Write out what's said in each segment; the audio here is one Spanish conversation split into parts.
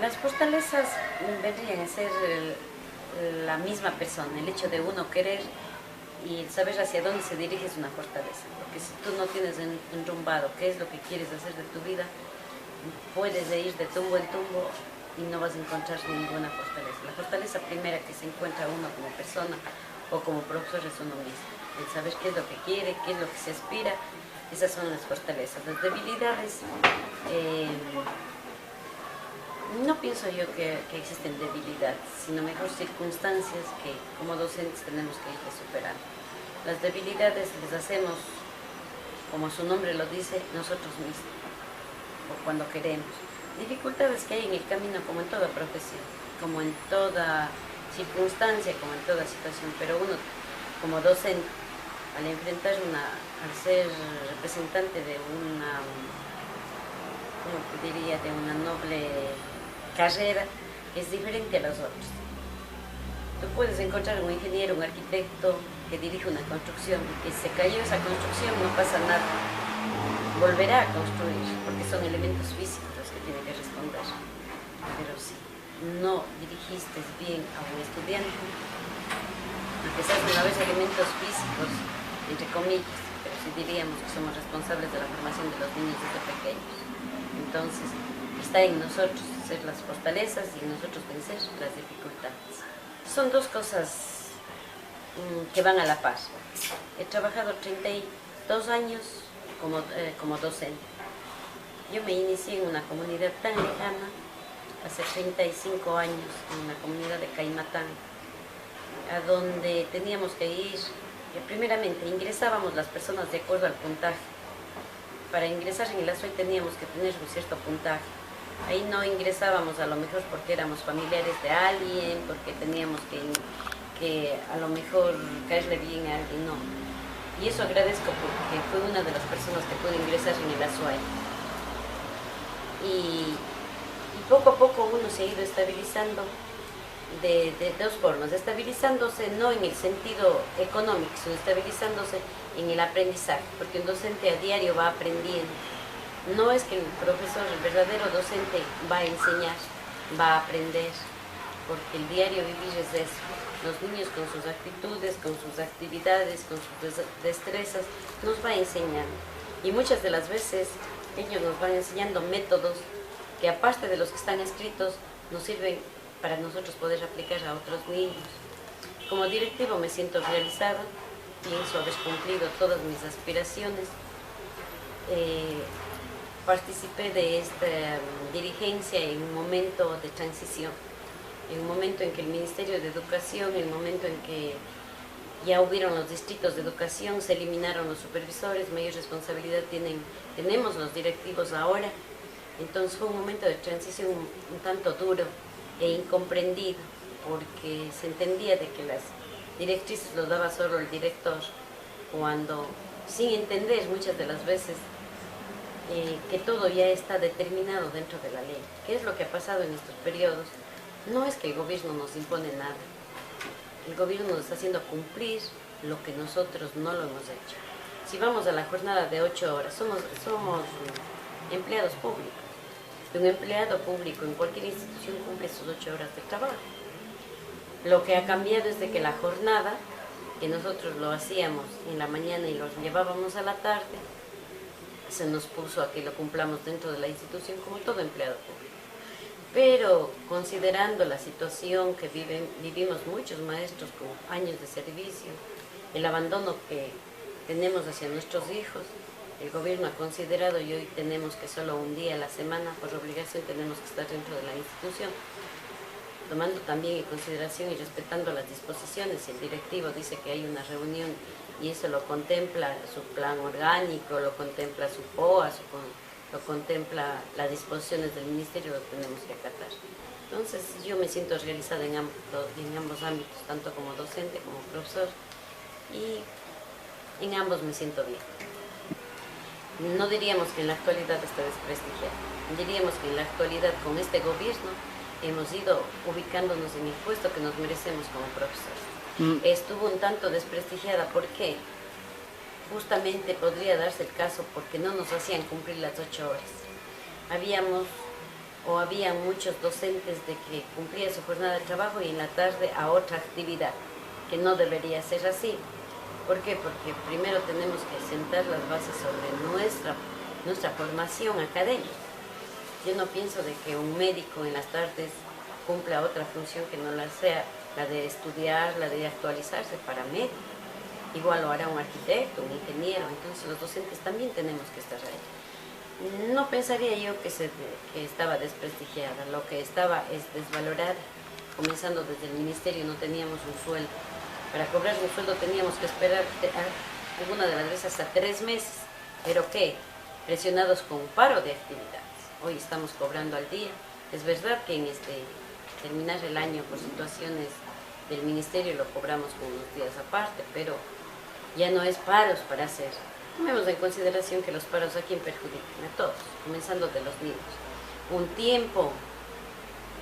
Las fortalezas vendrían a ser la misma persona, el hecho de uno querer y saber hacia dónde se dirige es una fortaleza, porque si tú no tienes enrumbado qué es lo que quieres hacer de tu vida, puedes ir de tumbo en tumbo y no vas a encontrar ninguna fortaleza. La fortaleza primera que se encuentra uno como persona o como profesor es uno mismo, el saber qué es lo que quiere, qué es lo que se aspira. Esas son las fortalezas. Las debilidades, no pienso yo que existen debilidades, sino mejor circunstancias que como docentes tenemos que ir superando. Las debilidades les hacemos, como su nombre lo dice, nosotros mismos, o cuando queremos. Dificultades que hay en el camino, como en toda profesión, como en toda circunstancia, como en toda situación, pero uno como docente, al enfrentar al ser representante de una, ¿cómo te diría?, de una noble carrera, es diferente a los otros. Tú puedes encontrar un ingeniero, un arquitecto que dirige una construcción, y que se cayó esa construcción, no pasa nada, volverá a construir, porque son elementos físicos los que tiene que responder. Pero si no dirigiste bien a un estudiante, a pesar de no haber elementos físicos, entre comillas, pero sí diríamos que somos responsables de la formación de los niños desde pequeños. Entonces, está en nosotros ser las fortalezas y en nosotros vencer las dificultades. Son dos cosas que van a la par. He trabajado 32 años como docente. Yo me inicié en una comunidad tan lejana, hace 35 años, en la comunidad de Caimatán, a donde teníamos que ir, primeramente ingresábamos las personas de acuerdo al puntaje. Para ingresar en el ASUE teníamos que tener un cierto puntaje. Ahí no ingresábamos a lo mejor porque éramos familiares de alguien, porque teníamos que a lo mejor caerle bien a alguien, no. Y eso agradezco porque fue una de las personas que pudo ingresar en el ASUE. Y poco a poco uno se ha ido estabilizando de dos formas, estabilizándose no en el sentido económico, sino estabilizándose en el aprendizaje, porque un docente a diario va aprendiendo. No es que el profesor, el verdadero docente, va a enseñar, va a aprender, porque el diario vivir es eso. Los niños con sus actitudes, con sus actividades, con sus destrezas, nos va enseñando. Y muchas de las veces ellos nos van enseñando métodos que aparte de los que están escritos, nos sirven para nosotros poder aplicar a otros niños. Como directivo me siento realizada, pienso haber cumplido todas mis aspiraciones. Participé de esta dirigencia en un momento de transición, en un momento en que el Ministerio de Educación, en el momento en que ya hubieron los distritos de educación, se eliminaron los supervisores, mayor responsabilidad tenemos los directivos ahora. Entonces fue un momento de transición un tanto duro e incomprendido, porque se entendía de que las directrices los daba solo el director, cuando sin entender muchas de las veces que todo ya está determinado dentro de la ley. ¿Qué es lo que ha pasado en estos periodos? No es que el gobierno nos impone nada, el gobierno nos está haciendo cumplir lo que nosotros no lo hemos hecho. Si vamos a la jornada de 8 horas, somos empleados públicos. Un empleado público en cualquier institución cumple sus 8 horas de trabajo. Lo que ha cambiado es de que la jornada, que nosotros lo hacíamos en la mañana y lo llevábamos a la tarde, se nos puso a que lo cumplamos dentro de la institución como todo empleado público. Pero considerando la situación que vivimos muchos maestros con años de servicio, el abandono que tenemos hacia nuestros hijos, el gobierno ha considerado y hoy tenemos que solo un día a la semana, por obligación, tenemos que estar dentro de la institución, tomando también en consideración y respetando las disposiciones. Si el directivo dice que hay una reunión y eso lo contempla su plan orgánico, lo contempla su POA, lo contempla las disposiciones del ministerio, lo tenemos que acatar. Entonces yo me siento realizada en ambos ámbitos, tanto como docente como profesor, y en ambos me siento bien. No diríamos que en la actualidad está desprestigiada, diríamos que en la actualidad con este gobierno hemos ido ubicándonos en el puesto que nos merecemos como profesores. Estuvo un tanto desprestigiada, ¿por qué? Justamente podría darse el caso porque no nos hacían cumplir las 8 horas. Habíamos o había muchos docentes de que cumplía su jornada de trabajo y en la tarde a otra actividad, que no debería ser así. ¿Por qué? Porque primero tenemos que sentar las bases sobre nuestra formación académica. Yo no pienso de que un médico en las tardes cumpla otra función que no la sea la de estudiar, la de actualizarse para médico. Igual lo hará un arquitecto, un ingeniero, entonces los docentes también tenemos que estar ahí. No pensaría yo que estaba desprestigiada, lo que estaba es desvalorada. Comenzando desde el ministerio no teníamos un sueldo. Para cobrar un sueldo teníamos que esperar alguna de las veces hasta 3 meses. ¿Pero qué? Presionados con un paro de actividades. Hoy estamos cobrando al día. Es verdad que en terminar el año por situaciones del ministerio lo cobramos con unos días aparte, pero ya no es paros para hacer. Tomemos en consideración que los paros a quién perjudican, a todos, comenzando de los niños. Un tiempo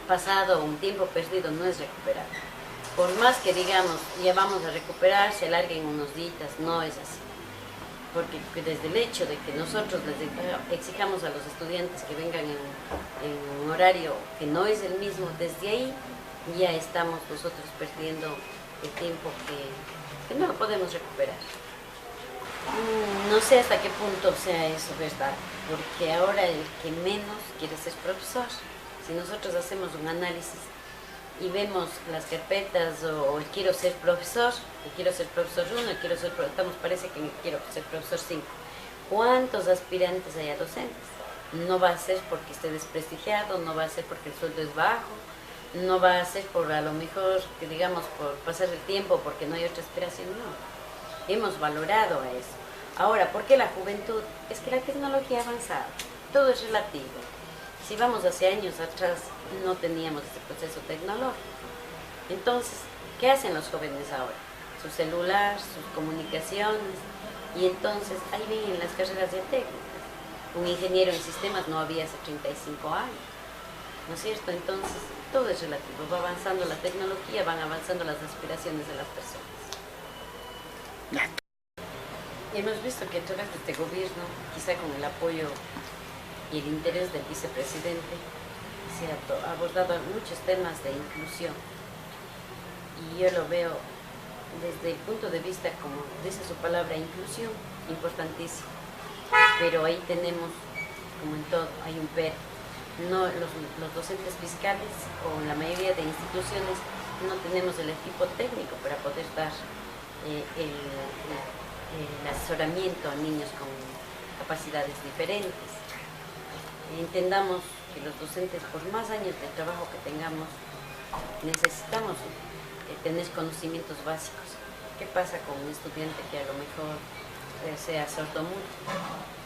pasado, un tiempo perdido no es recuperado. Por más que digamos, ya vamos a recuperar, se alarguen unos días, no es así. Porque desde el hecho de que nosotros les exijamos a los estudiantes que vengan en un horario que no es el mismo, desde ahí ya estamos nosotros perdiendo el tiempo que no lo podemos recuperar. No sé hasta qué punto sea eso verdad, porque ahora el que menos quiere ser profesor. Si nosotros hacemos un análisis y vemos las carpetas o quiero ser profesor 1, parece que quiero ser profesor 5. ¿Cuántos aspirantes hay a docentes? No va a ser porque esté desprestigiado, no va a ser porque el sueldo es bajo, no va a ser por a lo mejor, que digamos, por pasar el tiempo, porque no hay otra aspiración, no. Hemos valorado eso. Ahora, ¿por qué la juventud? Es que la tecnología ha avanzado, todo es relativo. Si vamos hace años atrás, no teníamos este proceso tecnológico. Entonces, ¿qué hacen los jóvenes ahora? Su celular, sus comunicaciones, y entonces ahí vienen las carreras de técnicas. Un ingeniero en sistemas no había hace 35 años, ¿no es cierto? Entonces, todo es relativo, va avanzando la tecnología, van avanzando las aspiraciones de las personas. Hemos visto que a través de este gobierno, quizá con el apoyo y el interés del vicepresidente, se ha abordado muchos temas de inclusión. Y yo lo veo desde el punto de vista, como dice su palabra, inclusión, importantísimo. Pero ahí tenemos, como en todo, hay un pero. No, los docentes fiscales o en la mayoría de instituciones no tenemos el equipo técnico para poder dar el asesoramiento a niños con capacidades diferentes. Entendamos que los docentes, por más años de trabajo que tengamos, necesitamos tener conocimientos básicos. ¿Qué pasa con un estudiante que a lo mejor sea sordomudo?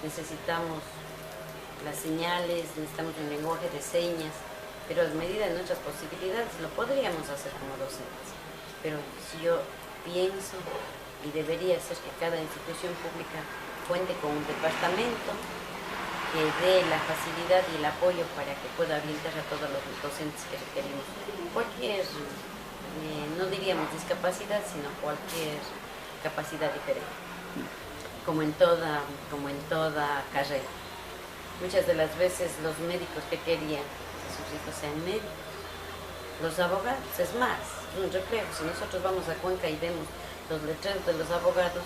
Necesitamos las señales, necesitamos un lenguaje de señas, pero a medida de nuestras posibilidades lo podríamos hacer como docentes. Pero si yo pienso, y debería ser que cada institución pública cuente con un departamento que dé la facilidad y el apoyo para que pueda orientar a todos los docentes que requerimos. Cualquier, no diríamos discapacidad, sino cualquier capacidad diferente, como en toda carrera. Muchas de las veces los médicos que querían que sus hijos sean médicos, los abogados, es más, un reflejo. Si nosotros vamos a Cuenca y vemos los letreros de los abogados,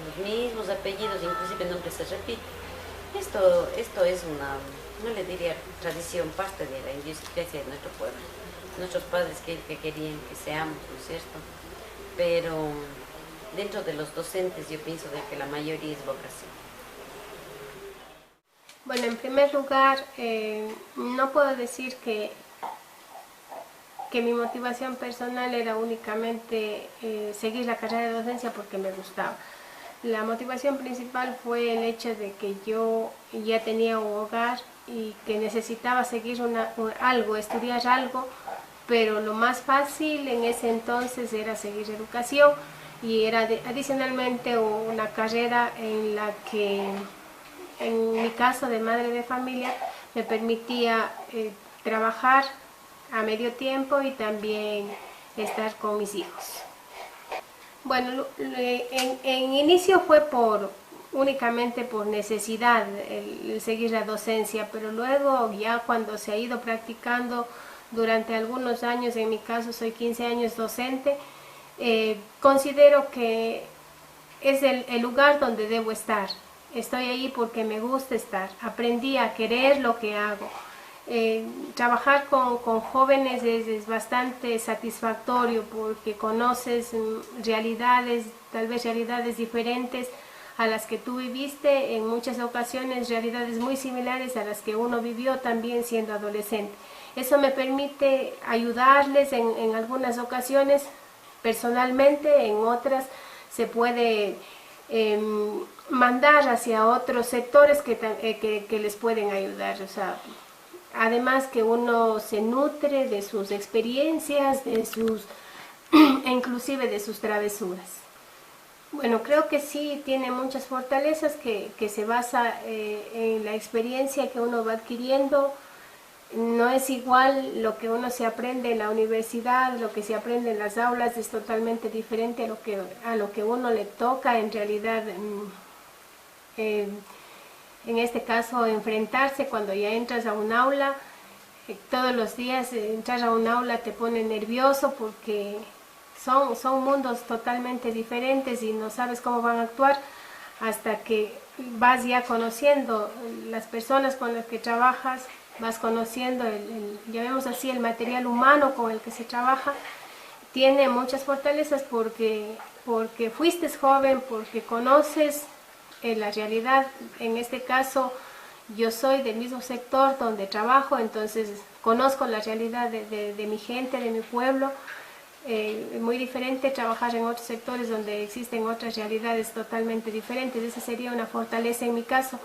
los mismos apellidos, inclusive nombres se repiten. Esto es una, no le diría tradición, parte de la idiosincrasia de nuestro pueblo. Nuestros padres que querían que seamos, ¿no es cierto? Pero dentro de los docentes yo pienso de que la mayoría es vocación. Bueno, en primer lugar, no puedo decir que mi motivación personal era únicamente seguir la carrera de docencia porque me gustaba. La motivación principal fue el hecho de que yo ya tenía un hogar y que necesitaba seguir algo, estudiar algo, pero lo más fácil en ese entonces era seguir educación y era adicionalmente una carrera en la que, en mi caso de madre de familia, me permitía trabajar a medio tiempo y también estar con mis hijos. Bueno, en inicio fue únicamente por necesidad el seguir la docencia, pero luego ya cuando se ha ido practicando durante algunos años, en mi caso soy 15 años docente, considero que es el lugar donde debo estar. Estoy ahí porque me gusta estar. Aprendí a querer lo que hago. Trabajar con jóvenes es bastante satisfactorio porque conoces realidades, tal vez realidades diferentes a las que tú viviste, en muchas ocasiones realidades muy similares a las que uno vivió también siendo adolescente. Eso me permite ayudarles en algunas ocasiones personalmente, en otras se puede mandar hacia otros sectores que les pueden ayudar. O sea, además que uno se nutre de sus experiencias, de sus inclusive de sus travesuras. Bueno, creo que sí tiene muchas fortalezas que se basa en la experiencia que uno va adquiriendo. No es igual lo que uno se aprende en la universidad, lo que se aprende en las aulas es totalmente diferente a lo que uno le toca en realidad, en este caso enfrentarse cuando ya entras a un aula. Todos los días entrar a un aula te pone nervioso porque son mundos totalmente diferentes y no sabes cómo van a actuar hasta que vas ya conociendo las personas con las que trabajas, vas conociendo llamemos así, el material humano con el que se trabaja. Tiene muchas fortalezas porque fuiste joven, porque conoces la realidad. En este caso yo soy del mismo sector donde trabajo, entonces conozco la realidad de mi gente, de mi pueblo. Es muy diferente trabajar en otros sectores donde existen otras realidades totalmente diferentes. Esa sería una fortaleza en mi caso.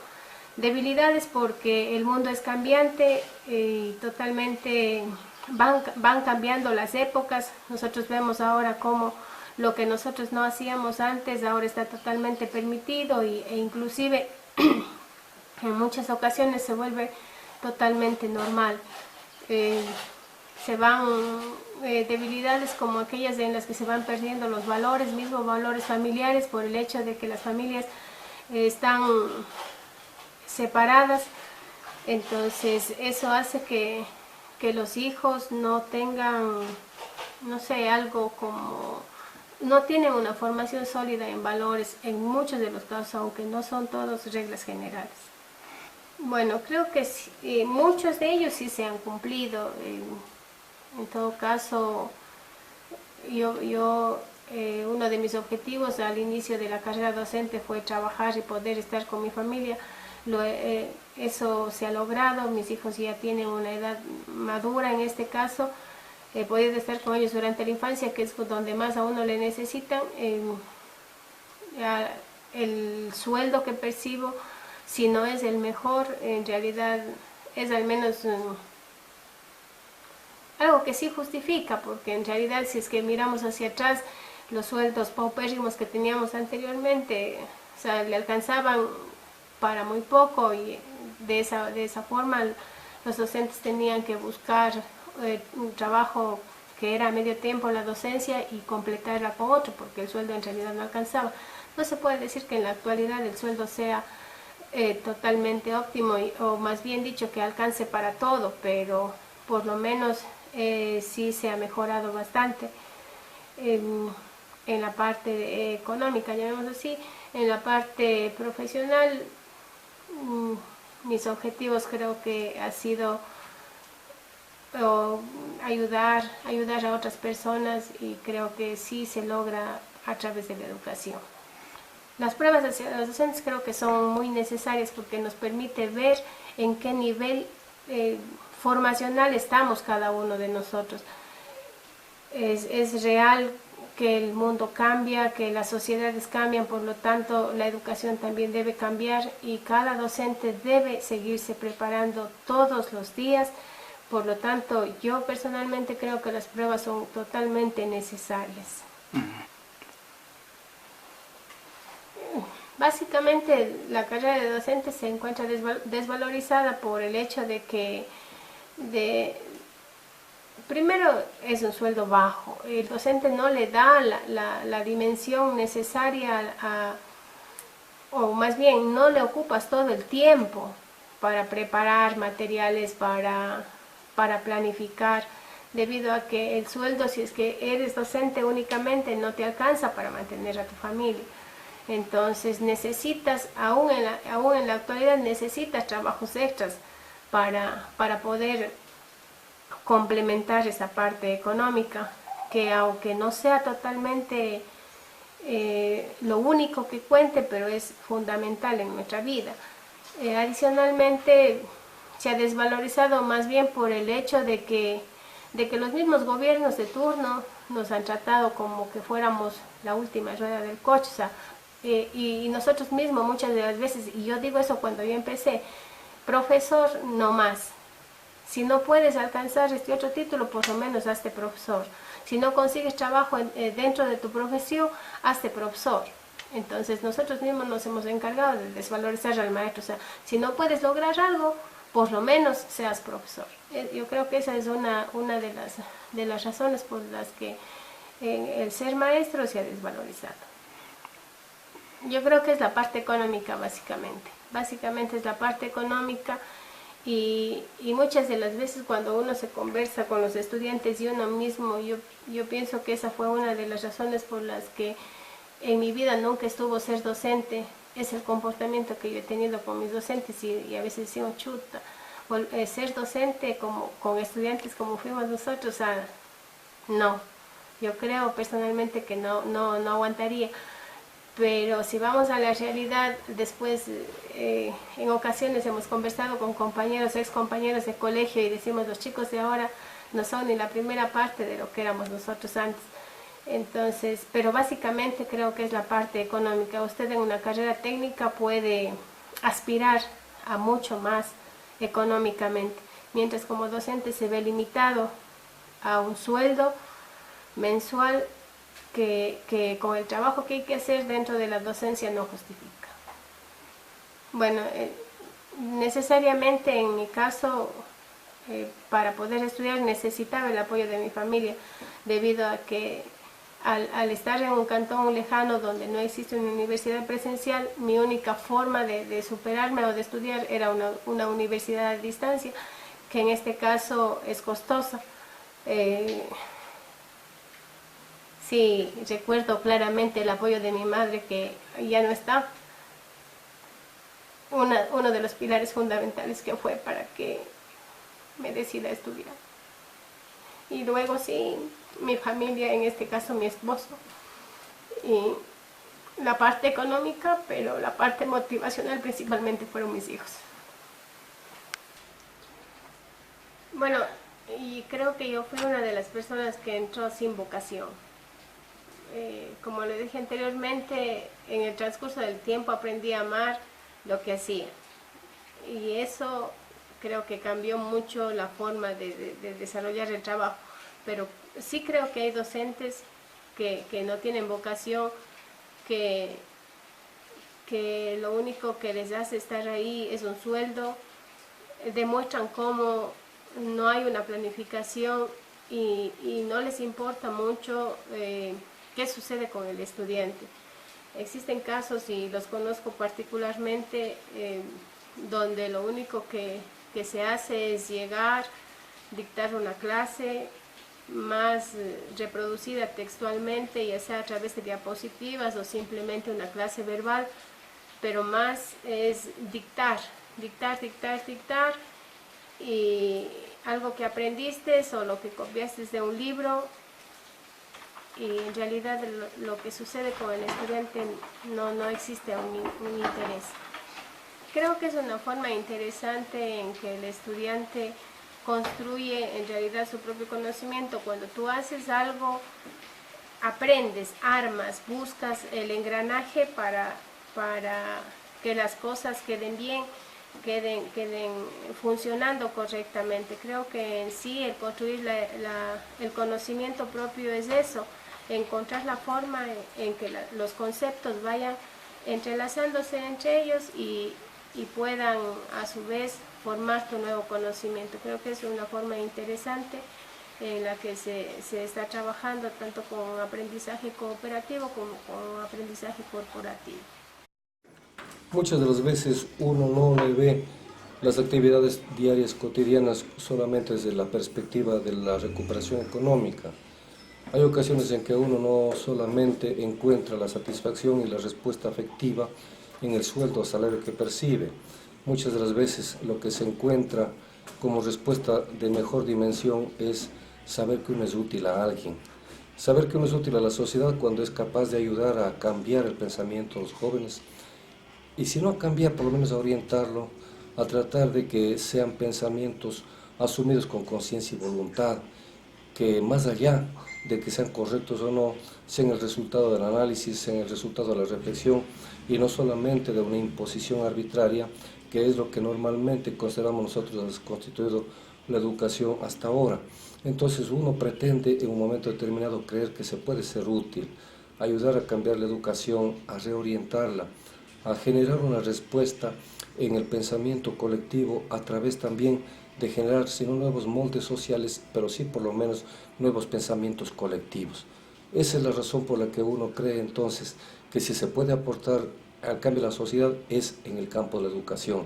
Debilidades porque el mundo es cambiante y totalmente van cambiando las épocas. Nosotros vemos ahora cómo lo que nosotros no hacíamos antes ahora está totalmente permitido e inclusive en muchas ocasiones se vuelve totalmente normal. Se van debilidades como aquellas en las que se van perdiendo los valores, mismos valores familiares, por el hecho de que las familias están separadas. Entonces eso hace que los hijos no tengan, no sé, algo como, no tienen una formación sólida en valores en muchos de los casos, aunque no son todos reglas generales. Bueno, creo que sí, muchos de ellos sí se han cumplido. En todo caso, uno de mis objetivos al inicio de la carrera docente fue trabajar y poder estar con mi familia. Eso se ha logrado, mis hijos ya tienen una edad madura en este caso. He podido estar con ellos durante la infancia, que es donde más a uno le necesitan. El sueldo que percibo, si no es el mejor, en realidad es al menos algo que sí justifica, porque en realidad si es que miramos hacia atrás, los sueldos paupérrimos que teníamos anteriormente, o sea, le alcanzaban para muy poco y de esa forma los docentes tenían que buscar un trabajo que era a medio tiempo la docencia y completarla con otro, porque el sueldo en realidad no alcanzaba. No se puede decir que en la actualidad el sueldo sea totalmente óptimo, o más bien dicho que alcance para todo, pero por lo menos sí se ha mejorado bastante en la parte económica, llamémoslo así. En la parte profesional, mis objetivos creo que ha sido ayudar a otras personas, y creo que sí se logra a través de la educación. Las pruebas hacia los docentes creo que son muy necesarias porque nos permite ver en qué nivel formacional estamos cada uno de nosotros. Es real que el mundo cambia, que las sociedades cambian, por lo tanto la educación también debe cambiar y cada docente debe seguirse preparando todos los días. Por lo tanto, yo personalmente creo que las pruebas son totalmente necesarias. Básicamente la carrera de docente se encuentra desvalorizada por el hecho de que primero es un sueldo bajo. El docente no le da la dimensión necesaria o más bien no le ocupas todo el tiempo para preparar materiales, para planificar, debido a que el sueldo, si es que eres docente únicamente, no te alcanza para mantener a tu familia. Entonces necesitas, aún en la actualidad, necesitas trabajos extras para poder complementar esa parte económica, que aunque no sea totalmente lo único que cuente, pero es fundamental en nuestra vida. Adicionalmente, se ha desvalorizado más bien por el hecho de que los mismos gobiernos de turno nos han tratado como que fuéramos la última rueda del coche, o sea, y nosotros mismos muchas de las veces, y yo digo eso cuando yo empecé, profesor no más. Si no puedes alcanzar este otro título, por lo menos hazte profesor. Si no consigues trabajo dentro de tu profesión, hazte profesor. Entonces nosotros mismos nos hemos encargado de desvalorizar al maestro. O sea, si no puedes lograr algo, por lo menos seas profesor. Yo creo que esa es una de las razones por las que el ser maestro se ha desvalorizado. Yo creo que es la parte económica básicamente. Básicamente es la parte económica. Y muchas de las veces cuando uno se conversa con los estudiantes y uno mismo, yo pienso que esa fue una de las razones por las que en mi vida nunca estuvo ser docente. Es el comportamiento que yo he tenido con mis docentes y a veces decimos chuta, ser docente con estudiantes como fuimos nosotros, no, yo creo personalmente que no aguantaría. Pero si vamos a la realidad, después en ocasiones hemos conversado con compañeros, ex compañeros de colegio, y decimos, los chicos de ahora no son ni la primera parte de lo que éramos nosotros antes. Entonces, pero básicamente creo que es la parte económica. Usted en una carrera técnica puede aspirar a mucho más económicamente, mientras como docente se ve limitado a un sueldo mensual que con el trabajo que hay que hacer dentro de la docencia no justifica. Bueno, necesariamente en mi caso, para poder estudiar necesitaba el apoyo de mi familia, debido a que al estar en un cantón lejano donde no existe una universidad presencial, mi única forma de superarme o de estudiar era una universidad a distancia, que en este caso es costosa. Sí, recuerdo claramente el apoyo de mi madre, que ya no está. Uno de los pilares fundamentales que fue para que me decida estudiar. Y luego sí, mi familia, en este caso mi esposo. Y la parte económica, pero la parte motivacional principalmente fueron mis hijos. Bueno, y creo que yo fui una de las personas que entró sin vocación. Como le dije anteriormente, en el transcurso del tiempo aprendí a amar lo que hacía. Y eso creo que cambió mucho la forma de desarrollar el trabajo. Pero sí creo que hay docentes que no tienen vocación, que lo único que les hace estar ahí es un sueldo, demuestran cómo no hay una planificación y no les importa mucho qué sucede con el estudiante. Existen casos, y los conozco particularmente, donde lo único que se hace es llegar, dictar una clase más reproducida textualmente, ya sea a través de diapositivas o simplemente una clase verbal, pero más es dictar, y algo que aprendiste o lo que copiaste de un libro, y en realidad lo que sucede con el estudiante no existe un interés. Creo que es una forma interesante en que el estudiante construye en realidad su propio conocimiento. Cuando tú haces algo, aprendes, armas, buscas el engranaje para que las cosas queden bien, queden funcionando correctamente. Creo que en sí el construir el conocimiento propio es eso, encontrar la forma en que los conceptos vayan entrelazándose entre ellos y puedan a su vez formar tu nuevo conocimiento. Creo que es una forma interesante en la que se está trabajando tanto con aprendizaje cooperativo como con aprendizaje corporativo. Muchas de las veces uno no le ve las actividades diarias cotidianas solamente desde la perspectiva de la recuperación económica. Hay ocasiones en que uno no solamente encuentra la satisfacción y la respuesta afectiva en el sueldo o salario que percibe. Muchas de las veces lo que se encuentra como respuesta de mejor dimensión es saber que uno es útil a alguien. Saber que uno es útil a la sociedad cuando es capaz de ayudar a cambiar el pensamiento de los jóvenes. Y si no a cambiar, por lo menos a orientarlo, a tratar de que sean pensamientos asumidos con conciencia y voluntad, que más allá de que sean correctos o no, sean el resultado del análisis, sean el resultado de la reflexión y no solamente de una imposición arbitraria, que es lo que normalmente consideramos nosotros constituido la educación hasta ahora. Entonces uno pretende en un momento determinado creer que se puede ser útil, ayudar a cambiar la educación, a reorientarla, a generar una respuesta en el pensamiento colectivo a través también de generar, si no nuevos moldes sociales, pero sí por lo menos nuevos pensamientos colectivos. Esa es la razón por la que uno cree entonces que si se puede aportar al cambio de la sociedad es en el campo de la educación.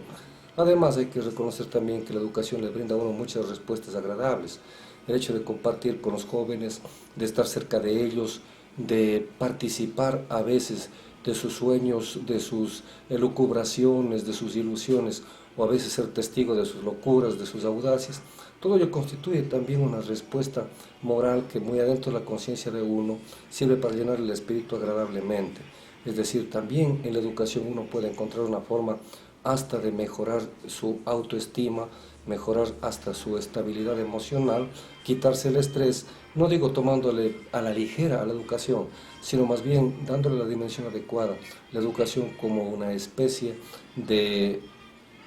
Además hay que reconocer también que la educación le brinda a uno muchas respuestas agradables. El hecho de compartir con los jóvenes, de estar cerca de ellos, de participar a veces de sus sueños, de sus elucubraciones, de sus ilusiones, o a veces ser testigo de sus locuras, de sus audacias, todo ello constituye también una respuesta moral que muy adentro de la conciencia de uno sirve para llenar el espíritu agradablemente. Es decir, también en la educación uno puede encontrar una forma hasta de mejorar su autoestima, mejorar hasta su estabilidad emocional, quitarse el estrés, no digo tomándole a la ligera a la educación, sino más bien dándole la dimensión adecuada, la educación como una especie de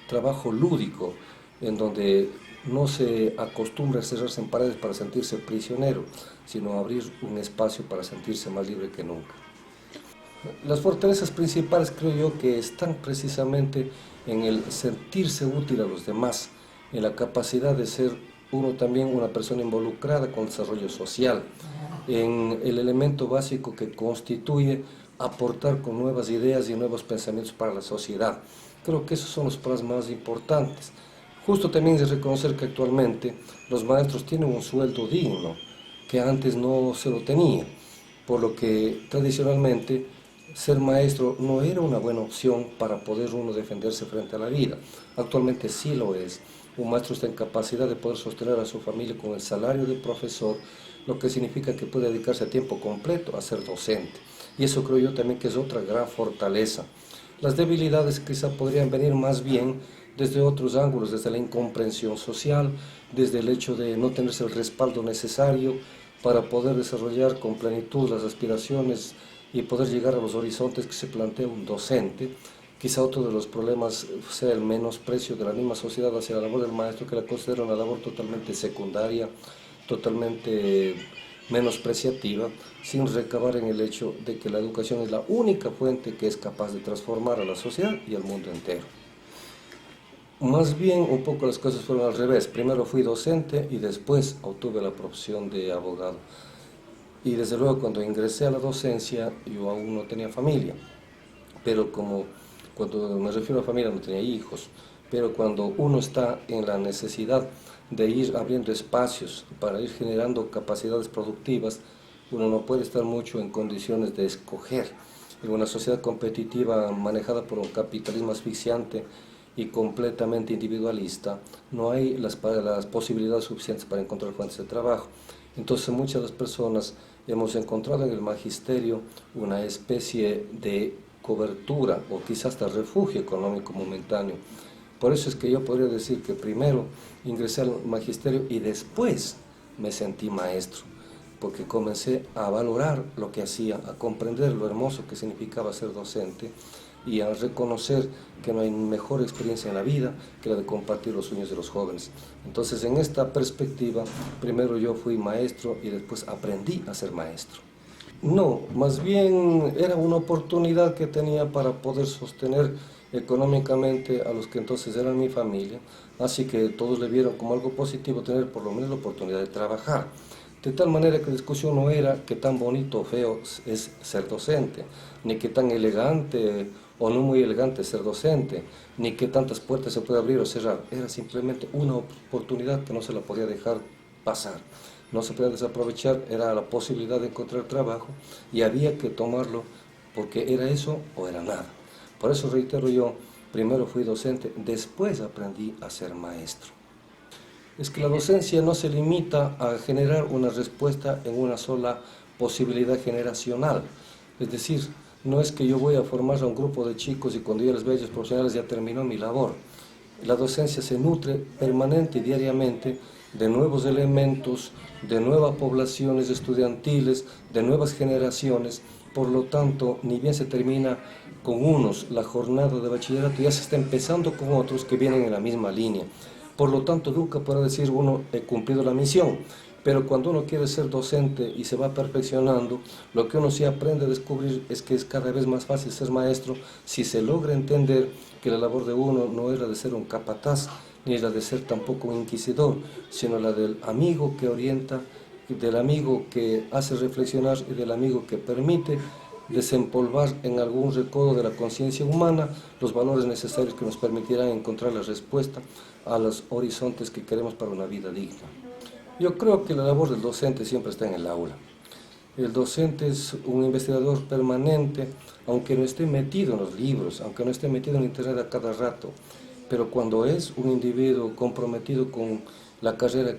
trabajo lúdico, en donde no se acostumbra a cerrarse en paredes para sentirse prisionero, sino abrir un espacio para sentirse más libre que nunca. Las fortalezas principales creo yo que están precisamente en el sentirse útil a los demás, en la capacidad de ser uno también una persona involucrada con el desarrollo social, en el elemento básico que constituye aportar con nuevas ideas y nuevos pensamientos para la sociedad. Creo que esos son los pasos más importantes. Justo también es de reconocer que actualmente los maestros tienen un sueldo digno, que antes no se lo tenía, por lo que tradicionalmente ser maestro no era una buena opción para poder uno defenderse frente a la vida. Actualmente sí lo es. Un maestro está en capacidad de poder sostener a su familia con el salario de profesor, lo que significa que puede dedicarse a tiempo completo a ser docente. Y eso creo yo también que es otra gran fortaleza. Las debilidades quizá podrían venir más bien desde otros ángulos, desde la incomprensión social, desde el hecho de no tenerse el respaldo necesario para poder desarrollar con plenitud las aspiraciones y poder llegar a los horizontes que se plantea un docente. Quizá otro de los problemas sea el menosprecio de la misma sociedad hacia la labor del maestro, que la considera una labor totalmente secundaria, totalmente menospreciativa, sin recabar en el hecho de que la educación es la única fuente que es capaz de transformar a la sociedad y al mundo entero. Más bien, un poco las cosas fueron al revés. Primero fui docente y después obtuve la profesión de abogado. Y desde luego cuando ingresé a la docencia yo aún no tenía familia, pero como cuando me refiero a familia no tenía hijos, pero cuando uno está en la necesidad de ir abriendo espacios para ir generando capacidades productivas, uno no puede estar mucho en condiciones de escoger. En una sociedad competitiva manejada por un capitalismo asfixiante y completamente individualista, no hay las posibilidades suficientes para encontrar fuentes de trabajo. Entonces muchas de las personas hemos encontrado en el magisterio una especie de cobertura o quizás hasta refugio económico momentáneo. Por eso es que yo podría decir que primero ingresé al magisterio y después me sentí maestro, porque comencé a valorar lo que hacía, a comprender lo hermoso que significaba ser docente y a reconocer que no hay mejor experiencia en la vida que la de compartir los sueños de los jóvenes. Entonces, en esta perspectiva, primero yo fui maestro y después aprendí a ser maestro. No, más bien era una oportunidad que tenía para poder sostener económicamente a los que entonces eran mi familia, así que todos le vieron como algo positivo tener por lo menos la oportunidad de trabajar. De tal manera que la discusión no era qué tan bonito o feo es ser docente, ni qué tan elegante o no muy elegante ser docente, ni qué tantas puertas se puede abrir o cerrar. Era simplemente una oportunidad que no se la podía dejar pasar. No se podía desaprovechar, era la posibilidad de encontrar trabajo y había que tomarlo porque era eso o era nada. Por eso reitero yo, primero fui docente, después aprendí a ser maestro. Es que la docencia no se limita a generar una respuesta en una sola posibilidad generacional. Es decir, no es que yo voy a formar a un grupo de chicos y cuando ya les vea ellos profesionales ya terminó mi labor. La docencia se nutre permanente y diariamente de nuevos elementos, de nuevas poblaciones estudiantiles, de nuevas generaciones. Por lo tanto, ni bien se termina con unos la jornada de bachillerato, ya se está empezando con otros que vienen en la misma línea. Por lo tanto, nunca podrá decir uno, he cumplido la misión. Pero cuando uno quiere ser docente y se va perfeccionando, lo que uno sí aprende a descubrir es que es cada vez más fácil ser maestro si se logra entender que la labor de uno no es la de ser un capataz, ni la de ser tampoco un inquisidor, sino la del amigo que orienta, del amigo que hace reflexionar y del amigo que permite desempolvar en algún recodo de la conciencia humana los valores necesarios que nos permitirán encontrar la respuesta a los horizontes que queremos para una vida digna. Yo creo que la labor del docente siempre está en el aula. El docente es un investigador permanente, aunque no esté metido en los libros, aunque no esté metido en internet a cada rato, pero cuando es un individuo comprometido con la carrera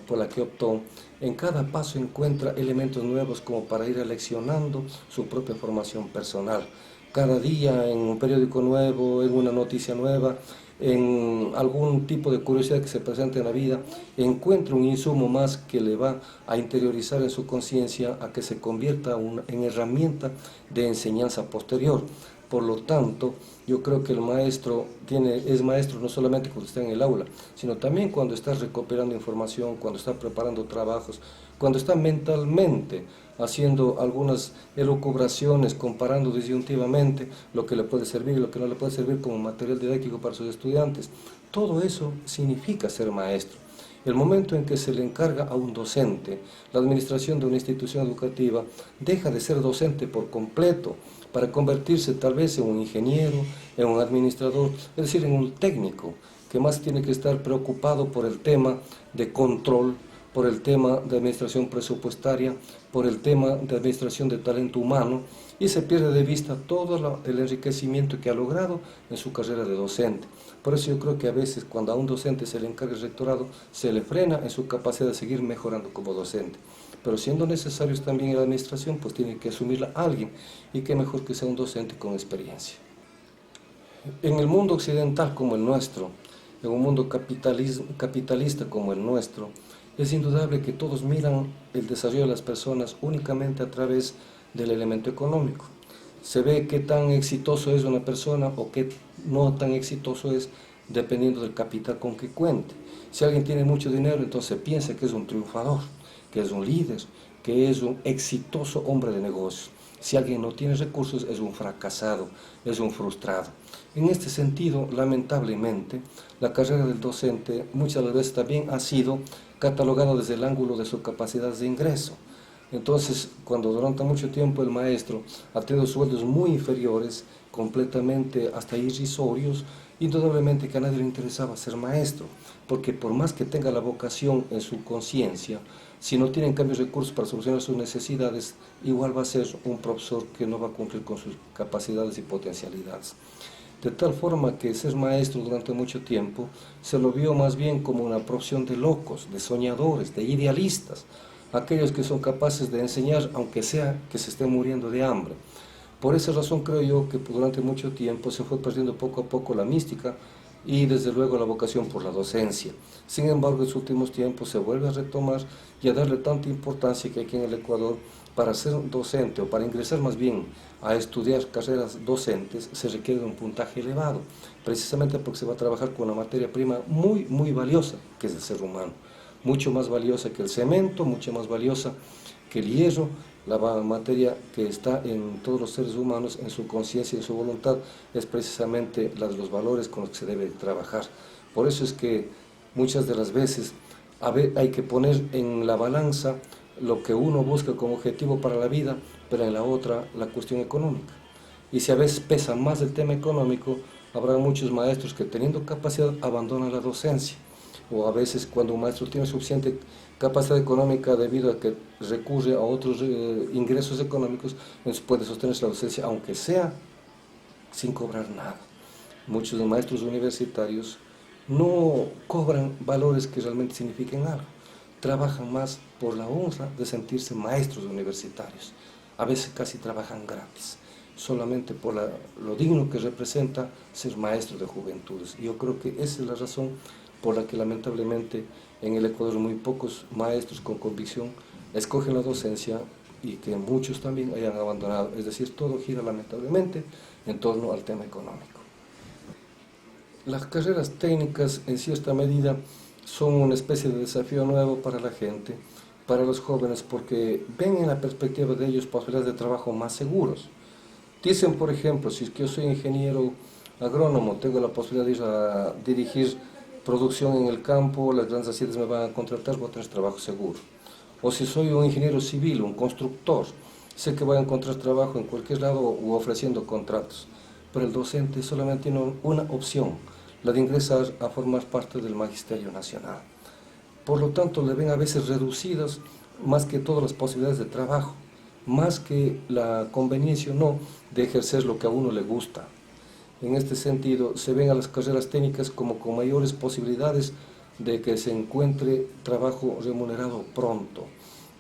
por la que optó, en cada paso encuentra elementos nuevos como para ir aleccionando su propia formación personal. Cada día en un periódico nuevo, en una noticia nueva, en algún tipo de curiosidad que se presente en la vida, encuentra un insumo más que le va a interiorizar en su conciencia, a que se convierta en herramienta de enseñanza posterior. Por lo tanto, yo creo que el maestro es maestro no solamente cuando está en el aula, sino también cuando está recopilando información, cuando está preparando trabajos, cuando está mentalmente haciendo algunas elucubraciones, comparando disyuntivamente lo que le puede servir y lo que no le puede servir como material didáctico para sus estudiantes. Todo eso significa ser maestro. El momento en que se le encarga a un docente la administración de una institución educativa, deja de ser docente por completo para convertirse tal vez en un ingeniero, en un administrador, es decir, en un técnico, que más tiene que estar preocupado por el tema de control, por el tema de administración presupuestaria, por el tema de administración de talento humano, y se pierde de vista todo el enriquecimiento que ha logrado en su carrera de docente. Por eso yo creo que a veces cuando a un docente se le encarga el rectorado, se le frena en su capacidad de seguir mejorando como docente. Pero siendo necesarios también en la administración, pues tiene que asumirla alguien, y qué mejor que sea un docente con experiencia. En el mundo occidental como el nuestro, en un mundo capitalista como el nuestro, es indudable que todos miran el desarrollo de las personas únicamente a través del elemento económico. Se ve qué tan exitoso es una persona o qué no tan exitoso es dependiendo del capital con que cuente. Si alguien tiene mucho dinero, entonces piensa que es un triunfador, que es un líder, que es un exitoso hombre de negocios. Si alguien no tiene recursos, es un fracasado, es un frustrado. En este sentido, lamentablemente, la carrera del docente muchas veces también ha sido catalogada desde el ángulo de su capacidad de ingreso. Entonces, cuando durante mucho tiempo el maestro ha tenido sueldos muy inferiores, completamente hasta irrisorios, indudablemente que a nadie le interesaba ser maestro, porque por más que tenga la vocación en su conciencia, si no tiene en cambio recursos para solucionar sus necesidades, igual va a ser un profesor que no va a cumplir con sus capacidades y potencialidades. De tal forma que ser maestro durante mucho tiempo se lo vio más bien como una profesión de locos, de soñadores, de idealistas, aquellos que son capaces de enseñar aunque sea que se estén muriendo de hambre. Por esa razón creo yo que durante mucho tiempo se fue perdiendo poco a poco la mística y desde luego la vocación por la docencia. Sin embargo, en los últimos tiempos se vuelve a retomar y a darle tanta importancia que aquí en el Ecuador, para ser docente o para ingresar más bien a estudiar carreras docentes, se requiere un puntaje elevado, precisamente porque se va a trabajar con una materia prima muy valiosa, que es el ser humano. Mucho más valiosa que el cemento, mucho más valiosa que el hierro, la materia que está en todos los seres humanos, en su conciencia y en su voluntad, es precisamente la de los valores con los que se debe trabajar. Por eso es que muchas de las veces hay que poner en la balanza lo que uno busca como objetivo para la vida, pero en la otra la cuestión económica. Y si a veces pesa más el tema económico, habrá muchos maestros que teniendo capacidad abandonan la docencia, o a veces cuando un maestro tiene suficiente capacidad económica debido a que recurre a otros ingresos económicos, entonces puede sostenerse la docencia, aunque sea sin cobrar nada. Muchos maestros universitarios no cobran valores que realmente signifiquen algo, trabajan más por la honra de sentirse maestros universitarios, a veces casi trabajan gratis, solamente por lo digno que representa ser maestro de juventudes. Yo creo que esa es la razón por la que lamentablemente en el Ecuador muy pocos maestros con convicción escogen la docencia y que muchos también hayan abandonado, es decir, todo gira lamentablemente en torno al tema económico. Las carreras técnicas en cierta medida son una especie de desafío nuevo para la gente, para los jóvenes, porque ven en la perspectiva de ellos posibilidades de trabajo más seguros. Dicen, por ejemplo, si es que yo soy ingeniero agrónomo, tengo la posibilidad de ir a dirigir producción en el campo, las grandes haciendas me van a contratar, voy a tener trabajo seguro. O si soy un ingeniero civil, un constructor, sé que voy a encontrar trabajo en cualquier lado u ofreciendo contratos. Pero el docente solamente tiene una opción, la de ingresar a formar parte del Magisterio Nacional. Por lo tanto, le ven a veces reducidas más que todas las posibilidades de trabajo, más que la conveniencia o no de ejercer lo que a uno le gusta. En este sentido, se ven a las carreras técnicas como con mayores posibilidades de que se encuentre trabajo remunerado pronto.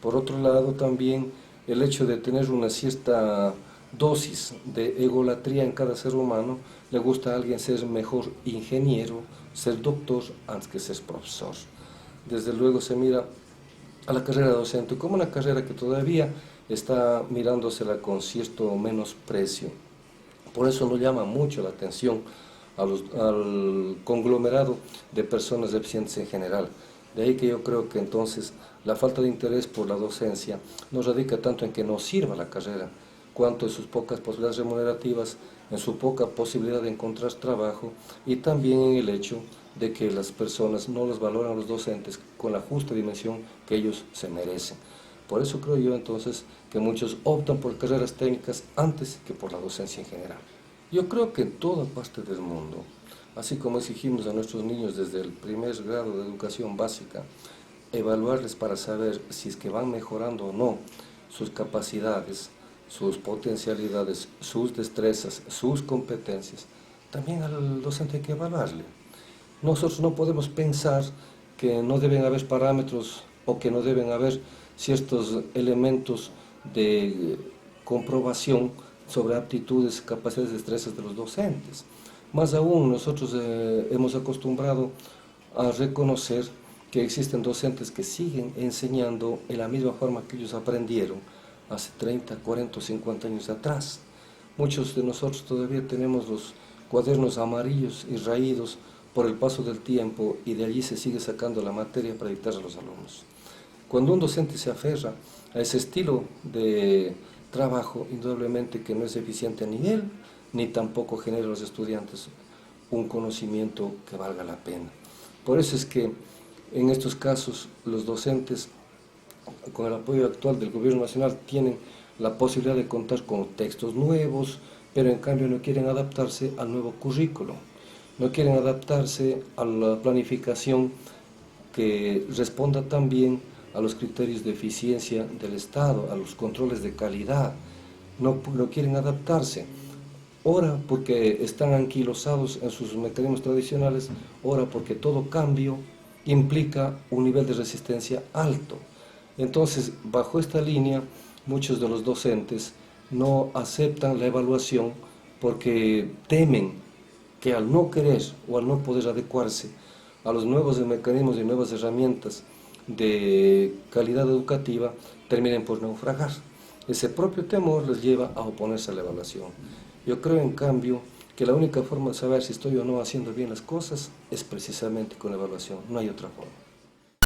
Por otro lado, también el hecho de tener una cierta dosis de egolatría en cada ser humano, le gusta a alguien ser mejor ingeniero, ser doctor, antes que ser profesor. Desde luego se mira a la carrera docente como una carrera que todavía está mirándosela con cierto menosprecio. Por eso no llama mucho la atención al conglomerado de personas deficientes en general. De ahí que yo creo que entonces la falta de interés por la docencia no radica tanto en que no sirva la carrera, cuanto en sus pocas posibilidades remunerativas, en su poca posibilidad de encontrar trabajo y también en el hecho de que las personas no los valoran a los docentes con la justa dimensión que ellos se merecen. Por eso creo yo entonces que muchos optan por carreras técnicas antes que por la docencia en general. Yo creo que en toda parte del mundo, así como exigimos a nuestros niños desde el primer grado de educación básica, evaluarles para saber si es que van mejorando o no sus capacidades, sus potencialidades, sus destrezas, sus competencias, también al docente hay que evaluarle. Nosotros no podemos pensar que no deben haber parámetros o que no deben haber ciertos elementos de comprobación sobre aptitudes, capacidades, destrezas de los docentes. Más aún, nosotros hemos acostumbrado a reconocer que existen docentes que siguen enseñando en la misma forma que ellos aprendieron hace 30, 40 o 50 años atrás. Muchos de nosotros todavía tenemos los cuadernos amarillos y raídos por el paso del tiempo y de allí se sigue sacando la materia para dictar a los alumnos. Cuando un docente se aferra a ese estilo de trabajo, indudablemente que no es eficiente ni él, ni tampoco genera a los estudiantes un conocimiento que valga la pena. Por eso es que en estos casos los docentes, con el apoyo actual del gobierno nacional, tienen la posibilidad de contar con textos nuevos, pero en cambio no quieren adaptarse al nuevo currículo, no quieren adaptarse a la planificación que responda también a los criterios de eficiencia del Estado, a los controles de calidad, no quieren adaptarse. Ora porque están anquilosados en sus mecanismos tradicionales, ora porque todo cambio implica un nivel de resistencia alto. Entonces, bajo esta línea, muchos de los docentes no aceptan la evaluación porque temen que al no querer o al no poder adecuarse a los nuevos mecanismos y nuevas herramientas de calidad educativa, terminen por naufragar. Ese propio temor les lleva a oponerse a la evaluación. Yo creo, en cambio, que la única forma de saber si estoy o no haciendo bien las cosas es precisamente con la evaluación, no hay otra forma.